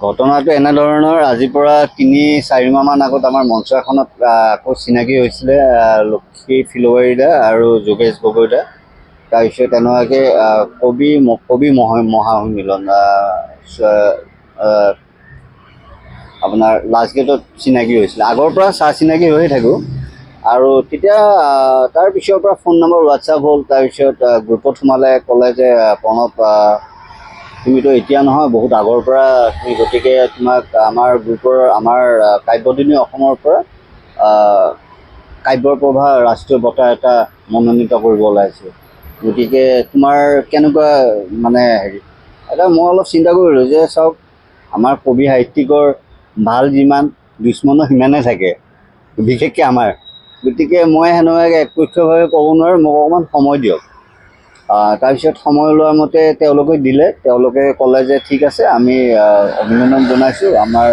ঘটনাটো এনেধৰণৰ আজিৰ পৰা ৩-৪ মাহমান আগত আমাৰ মঞ্চ এখনত আকৌ চিনাকি হৈছিলে লক্ষী ফিলবাৰী দা আৰু যোগেশ গগৈ দা। তাৰপিছত তেনেকুৱাকৈ কবি মহাসন্মিলন আপোনাৰ লাষ্ট গেটত চিনাকি হৈছিলে। আগৰ পৰা চিনাকি হৈয়ে থাকোঁ আৰু তেতিয়া তাৰ পিছৰ পৰা ফোন নম্বৰ হোৱাটছআপ হ'ল। তাৰপিছত গ্ৰুপত সোমালে, ক'লে যে প্ৰণৱ তুমিতো এতিয়া নহয়, বহুত আগৰ পৰা তুমি, গতিকে তোমাক আমাৰ গ্ৰুপৰ আমাৰ কাব্যদিনী অসমৰ পৰা কাব্যৰ প্ৰভা ৰাষ্ট্ৰীয় বঁটা এটা মনোনীত কৰিব ওলাইছে। গতিকে তোমাৰ কেনেকুৱা মানে এটা মই অলপ চিন্তা কৰিলোঁ যে চাওক, আমাৰ কবি সাহিত্যিকৰ ভাল যিমান দুশ্মনো সিমানে থাকে, বিশেষকৈ আমাৰ। গতিকে মই সেনেকুৱাকৈ একপক্ষীয়ভাৱে ক'ব নোৱাৰোঁ, মোক অকণমান সময় দিয়ক। তাৰপিছত সময় লোৱাৰ মতে তেওঁলোকে দিলে। তেওঁলোকে ক'লে যে ঠিক আছে, আমি অভিনন্দন জনাইছোঁ আমাৰ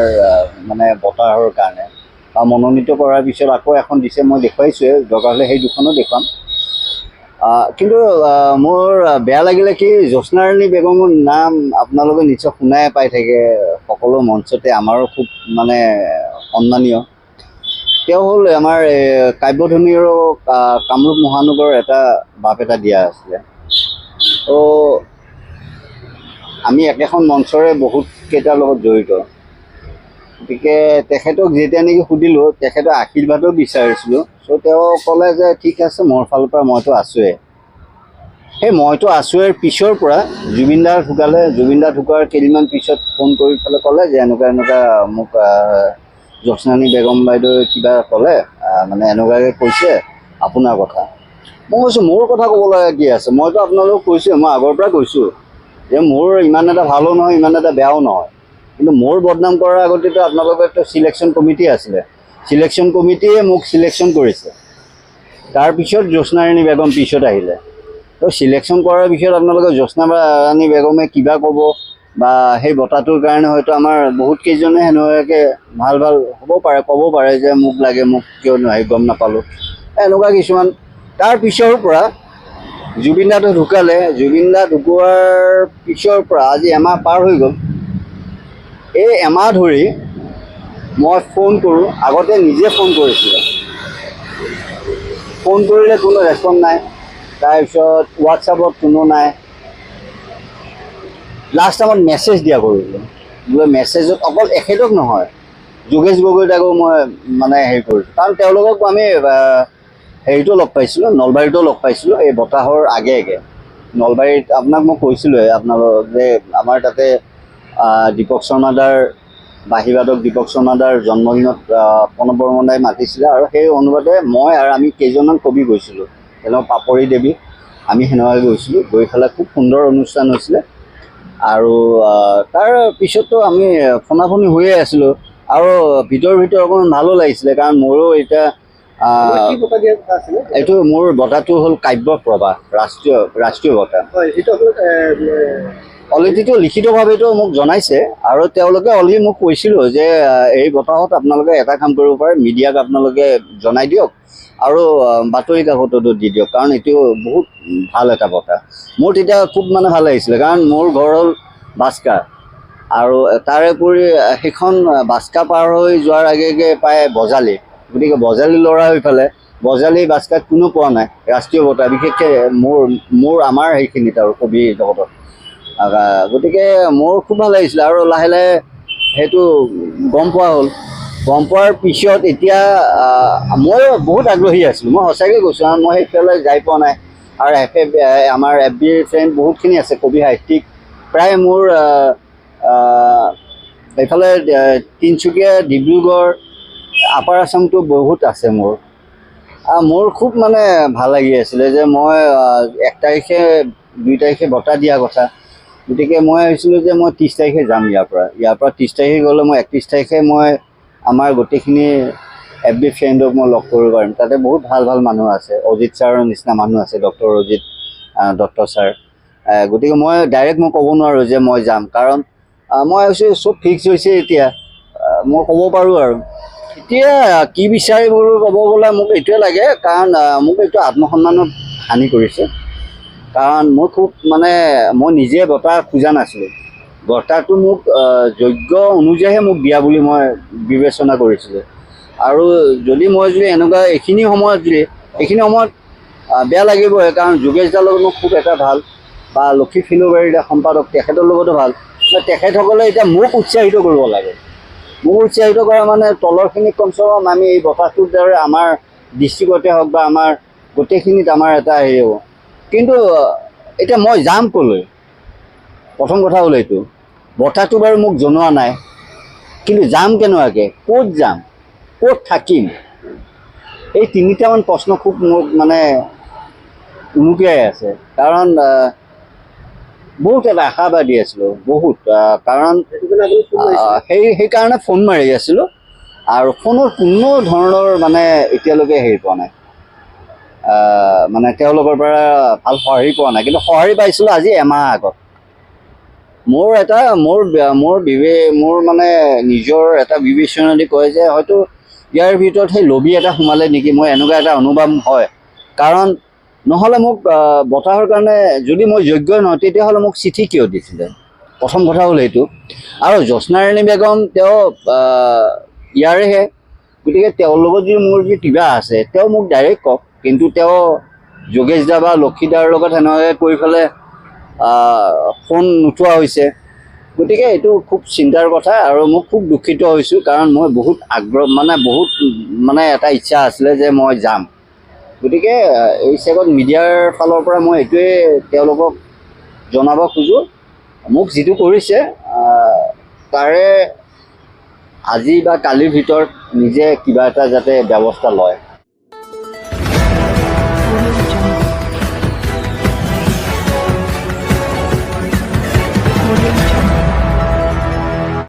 মানে বঁটাৰ কাৰণে। মনোনীত কৰাৰ পিছত আকৌ এখন দিছে, মই দেখুৱাইছোঁৱে, দৰকাৰ হ'লে সেই দুখনো দেখুৱাম। কিন্তু মোৰ বেয়া লাগিলে কি, জ্যোৎস্নাৰাণী বেগমৰ নাম আপোনালোকে নিশ্চয় শুনাই পাই থাকে সকলো মঞ্চতে, আমাৰো খুব মানে সন্মানীয়। তেওঁ হ'ল আমাৰ কাব্যধনী আৰু কামৰূপ মহানগৰৰ এটা বাপ এটা দিয়া আছিলে। ত' আমি একেখন মঞ্চৰে বহুত কেইটাৰ লগত জড়িত। গতিকে তেখেতক যেতিয়া নেকি সুধিলোঁ, তেখেতৰ আশীৰ্বাদো বিচাৰিছিলোঁ। চ' তেওঁ ক'লে যে ঠিক আছে, মোৰ ফালৰ পৰা মইতো আছোঁৱে। সেই মইতো আছোঁৱেৰ পিছৰ পৰা জুবিন দা ঢুকালে। জুবিন দা ঢুকোৱাৰ কেইদিনমান পিছত ফোন কৰি পেলাই ক'লে যে এনেকুৱা মোক জ্যোৎস্নাৰাণী বেগম বাইদেৱে কিবা ক'লে, মানে এনেকুৱাকৈ কৈছে আপোনাৰ কথা। মই কৈছোঁ মোৰ কথা ক'ব লগা কি আছে, মইতো আপোনালোকক কৈছোঁৱে, মই আগৰ পৰা কৈছোঁ যে মোৰ ইমান এটা ভালো নহয়, ইমান এটা বেয়াও নহয়। কিন্তু মোৰ বদনাম কৰাৰ আগতেতো আপোনালোকৰ একটা চিলেকশ্যন কমিটি আছিলে, চিলেকশ্যন কমিটিয়ে মোক চিলেকশ্যন কৰিছে। তাৰপিছত জ্যোৎস্নাৰাণী বেগম পিছত আহিলে। তো চিলেকশ্যন কৰাৰ পিছত আপোনালোকে জ্যোৎস্নাৰাণী বেগমে কিবা ক'ব বা সেই বঁটাটোৰ কাৰণে হয়তো আমাৰ বহুত কেইজনে সেনেকুৱাকৈ ভাল হ'ব পাৰে, ক'ব পাৰে যে মোক লাগে, মোক কিয় নহয় গম নাপালোঁ, এনেকুৱা কিছুমান। তাৰ পিছৰ পৰা জুবিন দাটো ঢুকালে। জুবিন দা ঢুকোৱাৰ পিছৰ পৰা আজি এমাহ পাৰ হৈ গ'ল। এই এমাহ ধৰি মই ফোন কৰোঁ, আগতে নিজে ফোন কৰিছিলোঁ, ফোন কৰিলে কোনো ৰেচপঞ্চ নাই। তাৰপিছত হোৱাটছআপত কোনো নাই। লাষ্ট টাইমত মেছেজ দিয়া কৰিলোঁ, বোলে মেছেজত অকল এখেতক নহয়, যোগেশ গগৈ দাকো মই মানে হেৰি কৰিছোঁ। কাৰণ তেওঁলোকক আমি হেৰিটো লগ পাইছিলোঁ, নলবাৰীতো লগ পাইছিলোঁ এই বতাহৰ আগে। নলবাৰীত আপোনাক মই কৈছিলোঁৱে, আপোনালোক যে আমাৰ তাতে দীপক শৰ্মাদাৰ বাঁহীবাদক দীপক শৰ্মাদাৰ জন্মদিনত প্ৰণৱ বৰ্মনে মাতিছিলে আৰু সেই অনুবাদে মই আৰু আমি কেইজনমান কবি গৈছিলোঁ। তেওঁ পাপৰি দেৱী, আমি সেনেকুৱাকৈ গৈছিলোঁ। গৈ পেলাই খুব সুন্দৰ অনুষ্ঠান হৈছিলে। আৰু তাৰ পিছততো আমি ফোনাফোনি হৈয়ে আছিলোঁ আৰু ভিতৰ অকণমান ভালো লাগিছিলে। কাৰণ মোৰো এতিয়া এইটো মোৰ বঁটাটো হ'ল কাব্য প্ৰভা ৰাষ্ট্ৰীয় বঁটা। অলৰেডিটো লিখিতভাৱেতো মোক জনাইছে আৰু তেওঁলোকে অলৰেডি মোক কৈছিলোঁ যে এই বঁটাত আপোনালোকে এটা কাম কৰিব পাৰে, মিডিয়াক আপোনালোকে জনাই দিয়ক আৰু বাতৰি কাকততো দি দিয়ক, কাৰণ এইটো বহুত ভাল এটা বঁটা। মোৰ তেতিয়া খুব মানে ভাল লাগিছিলে, কাৰণ মোৰ ঘৰ হ'ল বাস্কা আৰু তাৰে উপৰি সেইখন বাস্কা পাৰ হৈ যোৱাৰ আগে পায় বজালী। গতিকে বজালী ল'ৰা হৈ পেলাই বজালী বাস্কাত কোনো পোৱা নাই ৰাষ্ট্ৰীয় বঁটা, বিশেষকৈ আমাৰ সেইখিনিত আৰু কবি জগতত। গতিকে মোৰ খুব ভাল লাগিছিলে আৰু লাহে লাহে সেইটো গম পোৱা হ'ল। গম পোৱাৰ পিছত এতিয়া মই বহুত আগ্ৰহী আছিলোঁ, মই সঁচাকৈ কৈছোঁ। কাৰণ মই সেইফালে যাই পোৱা নাই আৰু আমাৰ FB ফ্ৰেণ্ড বহুতখিনি আছে কবি সাহিত্যিক। প্ৰায় মোৰ এইফালে তিনিচুকীয়া, ডিব্ৰুগড়, আপাৰ আছামটো বহুত আছে মোৰ খুব মানে ভাল লাগি আছিলে যে মই 1 তাৰিখে 2 তাৰিখে বঁটা দিয়া কথা। গতিকে মই ভাবিছিলোঁ যে মই 30 তাৰিখে যাম ইয়াৰ পৰা 30 তাৰিখে গ'লে মই 31 তাৰিখে মই আমাৰ গোটেইখিনি FB ফ্ৰেণ্ডক মই লগ কৰিব পাৰিম। তাতে বহুত ভাল মানুহ আছে, অজিত ছাৰৰ নিচিনা মানুহ আছে, ডক্টৰ অজিত দত্ত ছাৰ। গতিকে মই ডাইৰেক্ট মই ক'ব নোৱাৰোঁ যে মই যাম, কাৰণ মই ভাবিছোঁ চব ফিক্স হৈছে। এতিয়া মই ক'ব পাৰোঁ আৰু এতিয়া কি বিচাৰিম বুলি ক'ব গ'লে মোক এইটোৱে লাগে, কাৰণ মোক এইটো আত্মসন্মানত হানি কৰিছে। কাৰণ মই খুব মানে মই নিজে বঁটা খোজা নাছিলোঁ, বঁটাটো মোক যোগ্য অনুযায়ীহে মোক দিয়া বুলি মই বিবেচনা কৰিছিলোঁ। আৰু যদি এনেকুৱা এইখিনি সময়ত বেয়া লাগিবই, কাৰণ যোগেশ দাৰ লগত মোৰ খুব এটা ভাল, বা লক্ষী ফিলোবাৰীৰ সম্পাদক তেখেতৰ লগতো ভাল। তেখেতসকলে এতিয়া মোক উৎসাহিত কৰিব লাগে। মোক উৎসাহিত কৰা মানে তলৰখিনিক কমচে কম আমি এই বঁটাটোৰ দ্বাৰা আমাৰ ডিষ্ট্ৰিক্টতে হওক বা আমাৰ গোটেইখিনিত আমাৰ এটা হেৰি হ'ব। কিন্তু এতিয়া মই যাম ক'লৈ? প্ৰথম কথা হ'ল এইটো, বঁটাটো বাৰু মোক জনোৱা নাই, কিন্তু যাম কেনেকুৱাকৈ, ক'ত যাম, ক'ত থাকিম, এই তিনিটামান প্ৰশ্ন খুব মোক মানে উনুকিয়াই আছে। কাৰণ বহুত এটা আশাবাদী আছিলোঁ, বহুত। কাৰণ সেইকাৰণে ফোন মাৰি আছিলোঁ, আৰু ফোনৰ কোনো ধৰণৰ মানে এতিয়ালৈকে হেৰি পোৱা নাই, মানে তেওঁলোকৰ পৰা ভাল সঁহাৰি পোৱা নাই। কিন্তু সঁহাৰি পাইছিলোঁ আজি এমাহ আগত। মোৰ মানে নিজৰ এটা বিবেচনাদি কয় যে হয়তো ইয়াৰ ভিতৰত সেই লবি এটা সোমালে নেকি, মই এনেকুৱা এটা অনুভৱ হয়। কাৰণ নহ'লে মোক বঁটাৰ কাৰণে যদি মই যোগ্য নহয়, তেতিয়াহ'লে মোক চিঠি কিয় দিছিলে? প্ৰথম কথা হ'ল এইটো। আৰু জ্যোৎস্নাৰাণী বেগম তেওঁ ইয়াৰেহে, গতিকে তেওঁৰ লগত যদি মোৰ যদি কিবা আছে তেওঁ মোক ডাইৰেক্ট কওক। কিন্তু তেওঁ যোগেশ দা বা লক্ষীদাৰ লগত সেনেকৈ কৰি পেলাই ফোন নুঠোৱা হৈছে। গতিকে এইটো খুব চিন্তাৰ কথা, আৰু মই খুব দুখিত হৈছোঁ। কাৰণ মই বহুত বহুত এটা ইচ্ছা আছিলে যে মই যাম। গতিকে এই চেগত মিডিয়াৰ ফালৰ পৰা মই এইটোৱে তেওঁলোকক জনাব খোজোঁ, মোক যিটো কৰিছে তাৰে আজি বা কালিৰ ভিতৰত নিজে কিবা এটা যাতে ব্যৱস্থা লয়।